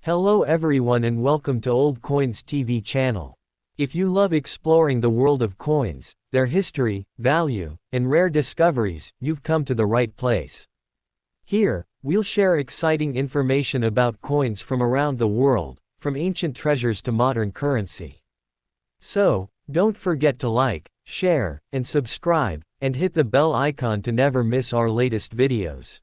Hello everyone and welcome to Old Coins TV channel. If you love exploring the world of coins, their history, value, and rare discoveries, you've come to the right place. Here, we'll share exciting information about coins from around the world, from ancient treasures to modern currency. So, don't forget to like, share, and subscribe, and hit the bell icon to never miss our latest videos.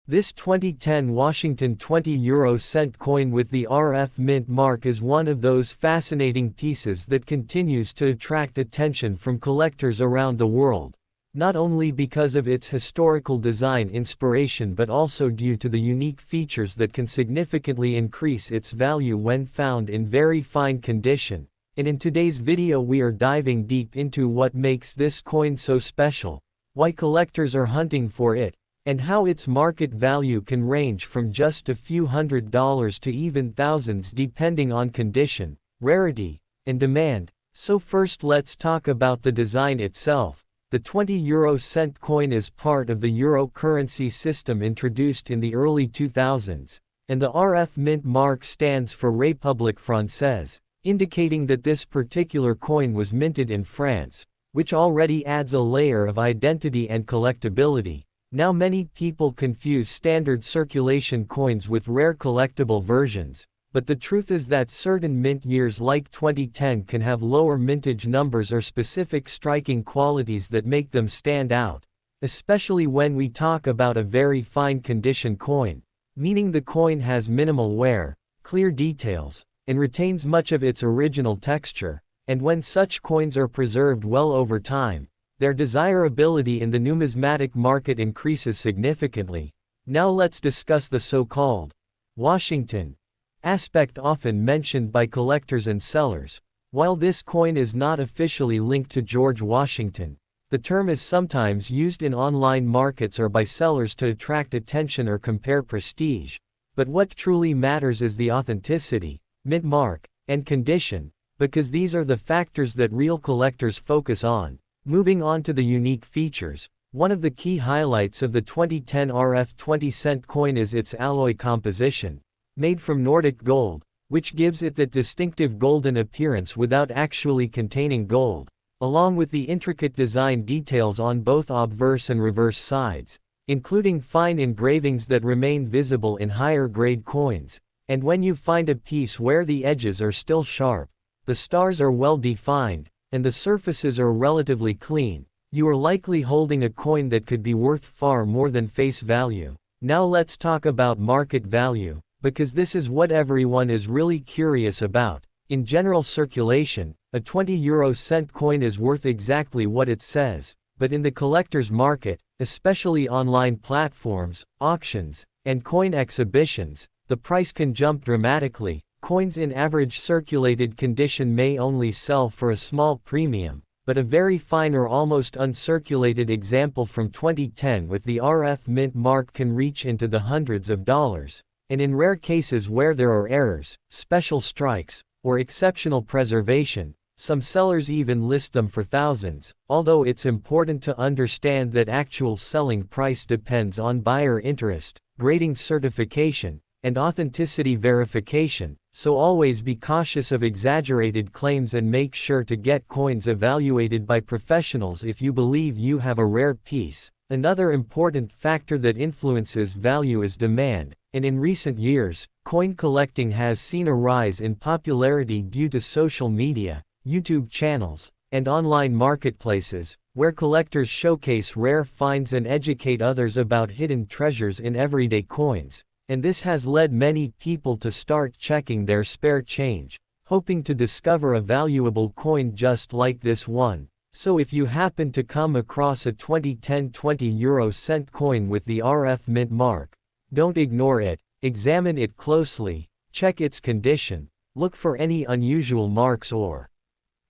This 2010 Washington 20-euro-cent coin with the RF mint mark is one of those fascinating pieces that continues to attract attention from collectors around the world, not only because of its historical design inspiration but also due to the unique features that can significantly increase its value when found in very fine condition. And in today's video we are diving deep into what makes this coin so special, why collectors are hunting for it, and how its market value can range from just a few $100s to even thousands depending on condition, rarity, and demand. So first let's talk about the design itself. The 20-euro-cent coin is part of the euro currency system introduced in the early 2000s, and the RF mint mark stands for République Française, indicating that this particular coin was minted in France, which already adds a layer of identity and collectability. Now many people confuse standard circulation coins with rare collectible versions, but the truth is that certain mint years like 2010 can have lower mintage numbers or specific striking qualities that make them stand out, especially when we talk about a very fine condition coin, meaning the coin has minimal wear, clear details, and retains much of its original texture, and when such coins are preserved well over time, their desirability in the numismatic market increases significantly. Now let's discuss the so-called Washington aspect often mentioned by collectors and sellers. While this coin is not officially linked to George Washington, the term is sometimes used in online markets or by sellers to attract attention or compare prestige. But what truly matters is the authenticity, mint mark, and condition, because these are the factors that real collectors focus on. Moving on to the unique features, one of the key highlights of the 2010 RF 20-cent coin is its alloy composition, made from Nordic gold, which gives it that distinctive golden appearance without actually containing gold, along with the intricate design details on both obverse and reverse sides, including fine engravings that remain visible in higher-grade coins. And when you find a piece where the edges are still sharp, the stars are well defined, and the surfaces are relatively clean, you are likely holding a coin that could be worth far more than face value. Now let's talk about market value, because this is what everyone is really curious about. In general circulation, a 20-euro-cent coin is worth exactly what it says, but in the collector's market, especially online platforms, auctions, and coin exhibitions, the price can jump dramatically. Coins in average circulated condition may only sell for a small premium, but a very fine or almost uncirculated example from 2010 with the RF mint mark can reach into the hundreds of dollars, and in rare cases where there are errors, special strikes, or exceptional preservation, some sellers even list them for thousands. Although it's important to understand that actual selling price depends on buyer interest, grading certification, and authenticity verification, so always be cautious of exaggerated claims and make sure to get coins evaluated by professionals if you believe you have a rare piece. Another important factor that influences value is demand, and in recent years, coin collecting has seen a rise in popularity due to social media, YouTube channels, and online marketplaces, where collectors showcase rare finds and educate others about hidden treasures in everyday coins. And this has led many people to start checking their spare change, hoping to discover a valuable coin just like this one. So if you happen to come across a 2010 20-euro-cent coin with the RF mint mark, don't ignore it, examine it closely, check its condition, look for any unusual marks or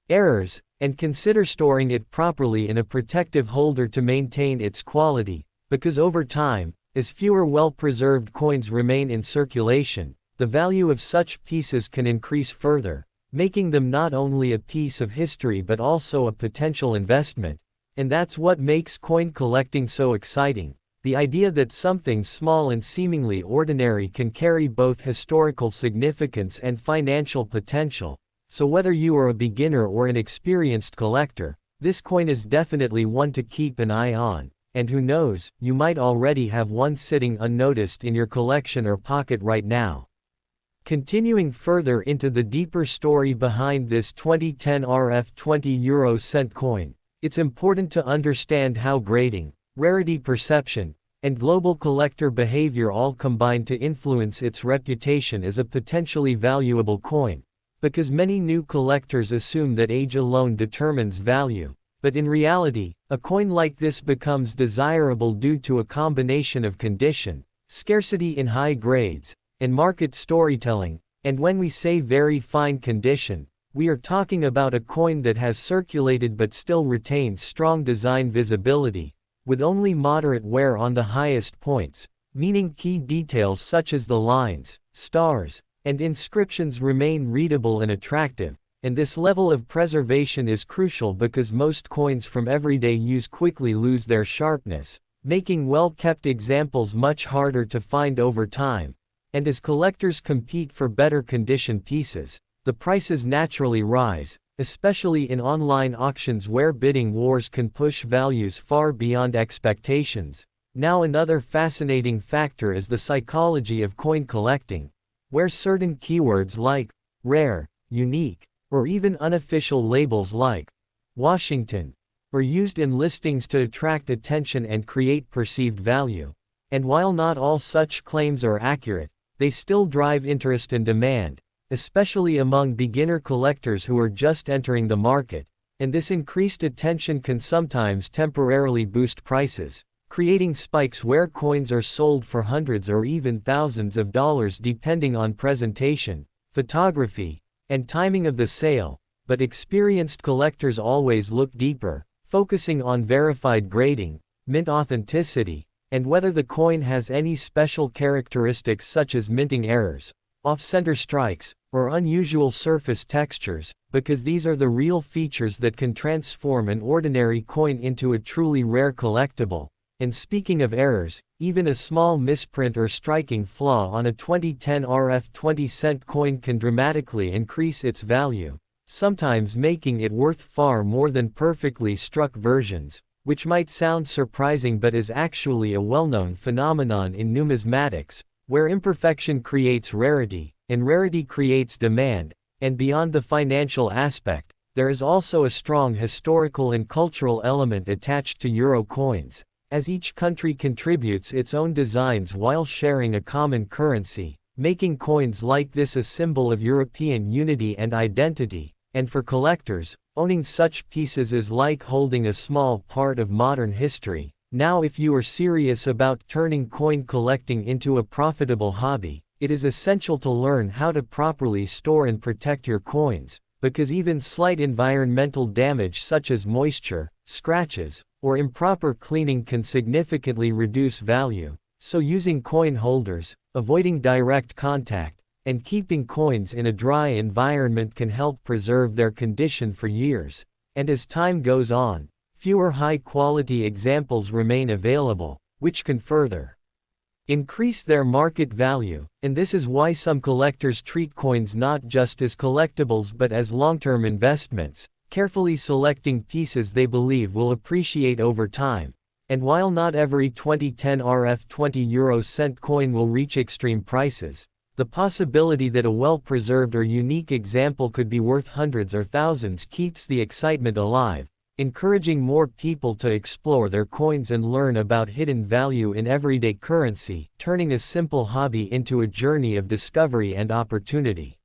errors, and consider storing it properly in a protective holder to maintain its quality, because over time, as fewer well-preserved coins remain in circulation, the value of such pieces can increase further, making them not only a piece of history but also a potential investment. And that's what makes coin collecting so exciting. The idea that something small and seemingly ordinary can carry both historical significance and financial potential. So whether you are a beginner or an experienced collector, this coin is definitely one to keep an eye on. And who knows, you might already have one sitting unnoticed in your collection or pocket right now. Continuing further into the deeper story behind this 2010 RF 20 euro cent coin, it's important to understand how grading, rarity perception, and global collector behavior all combine to influence its reputation as a potentially valuable coin. Because many new collectors assume that age alone determines value, but in reality, a coin like this becomes desirable due to a combination of condition, scarcity in high grades, and market storytelling. And when we say very fine condition, we are talking about a coin that has circulated but still retains strong design visibility, with only moderate wear on the highest points, meaning key details such as the lines, stars, and inscriptions remain readable and attractive. And this level of preservation is crucial because most coins from everyday use quickly lose their sharpness, making well-kept examples much harder to find over time. And as collectors compete for better condition pieces, the prices naturally rise, especially in online auctions where bidding wars can push values far beyond expectations. Now another fascinating factor is the psychology of coin collecting, where certain keywords like rare, unique, or even unofficial labels like Washington are used in listings to attract attention and create perceived value. And while not all such claims are accurate, they still drive interest and demand, especially among beginner collectors who are just entering the market. And this increased attention can sometimes temporarily boost prices, creating spikes where coins are sold for hundreds or even thousands of dollars depending on presentation, photography, and timing of the sale. But experienced collectors always look deeper, focusing on verified grading, mint authenticity, and whether the coin has any special characteristics such as minting errors, off-center strikes, or unusual surface textures, because these are the real features that can transform an ordinary coin into a truly rare collectible. And speaking of errors, even a small misprint or striking flaw on a 2010 RF 20-cent coin can dramatically increase its value, sometimes making it worth far more than perfectly struck versions, which might sound surprising but is actually a well-known phenomenon in numismatics, where imperfection creates rarity, and rarity creates demand. And beyond the financial aspect, there is also a strong historical and cultural element attached to euro coins, as each country contributes its own designs while sharing a common currency, making coins like this a symbol of European unity and identity. And for collectors, owning such pieces is like holding a small part of modern history. Now, if you are serious about turning coin collecting into a profitable hobby, it is essential to learn how to properly store and protect your coins, because even slight environmental damage such as moisture, scratches, or improper cleaning can significantly reduce value. So using coin holders, avoiding direct contact, and keeping coins in a dry environment can help preserve their condition for years. And as time goes on, fewer high-quality examples remain available, which can further increase their market value. And this is why some collectors treat coins not just as collectibles but as long-term investments, carefully selecting pieces they believe will appreciate over time. And while not every 2010 RF 20 euro cent coin will reach extreme prices, the possibility that a well-preserved or unique example could be worth hundreds or thousands keeps the excitement alive, encouraging more people to explore their coins and learn about hidden value in everyday currency, turning a simple hobby into a journey of discovery and opportunity.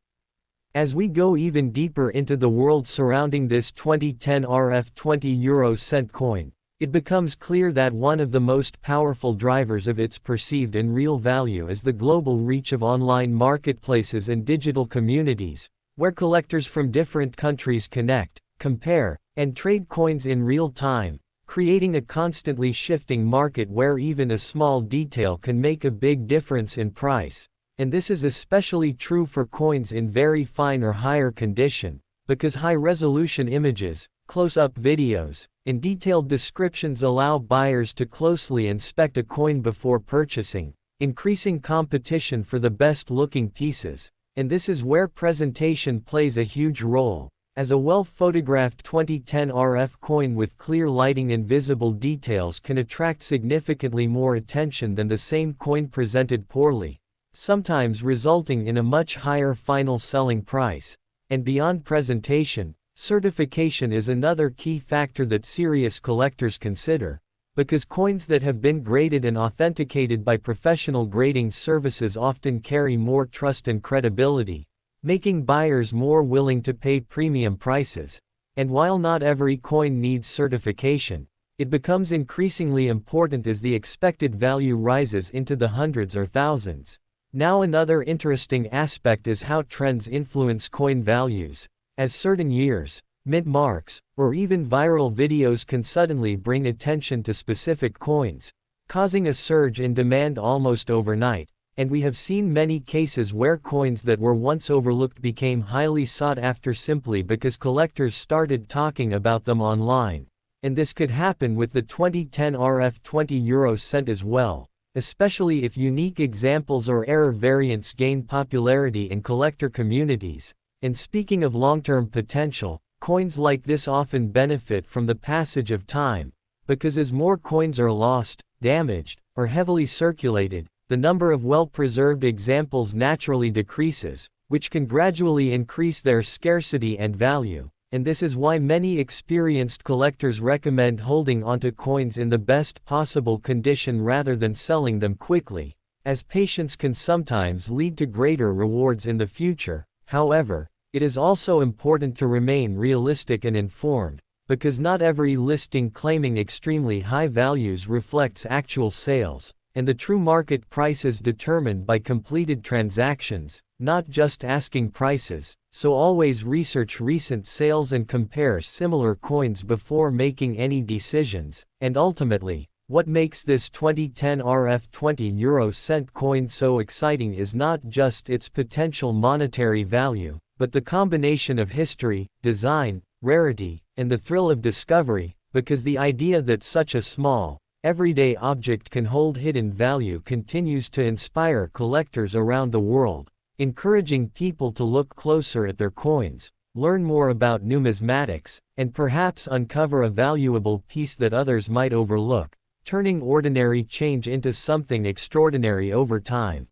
As we go even deeper into the world surrounding this 2010 RF 20 euro cent coin, it becomes clear that one of the most powerful drivers of its perceived and real value is the global reach of online marketplaces and digital communities, where collectors from different countries connect, compare, and trade coins in real time, creating a constantly shifting market where even a small detail can make a big difference in price. And this is especially true for coins in very fine or higher condition, because high-resolution images, close-up videos, and detailed descriptions allow buyers to closely inspect a coin before purchasing, increasing competition for the best-looking pieces. And this is where presentation plays a huge role, as a well-photographed 2010 RF coin with clear lighting and visible details can attract significantly more attention than the same coin presented poorly, sometimes resulting in a much higher final selling price. And beyond presentation, certification is another key factor that serious collectors consider, because coins that have been graded and authenticated by professional grading services often carry more trust and credibility, making buyers more willing to pay premium prices. And while not every coin needs certification, it becomes increasingly important as the expected value rises into the hundreds or thousands. Now another interesting aspect is how trends influence coin values, as certain years, mint marks, or even viral videos can suddenly bring attention to specific coins, causing a surge in demand almost overnight. And we have seen many cases where coins that were once overlooked became highly sought after simply because collectors started talking about them online. And this could happen with the 2010 RF 20 euro cent as well, especially if unique examples or rare variants gain popularity in collector communities. And speaking of long-term potential, coins like this often benefit from the passage of time, because as more coins are lost, damaged, or heavily circulated, the number of well-preserved examples naturally decreases, which can gradually increase their scarcity and value. And this is why many experienced collectors recommend holding onto coins in the best possible condition rather than selling them quickly, as patience can sometimes lead to greater rewards in the future. However, it is also important to remain realistic and informed, because not every listing claiming extremely high values reflects actual sales, and the true market price is determined by completed transactions, not just asking prices. So always research recent sales and compare similar coins before making any decisions. And ultimately, what makes this 2010 RF 20 euro cent coin so exciting is not just its potential monetary value, but the combination of history, design, rarity, and the thrill of discovery, because the idea that such a small, everyday object can hold hidden value continues to inspire collectors around the world, encouraging people to look closer at their coins, learn more about numismatics, and perhaps uncover a valuable piece that others might overlook, turning ordinary change into something extraordinary over time.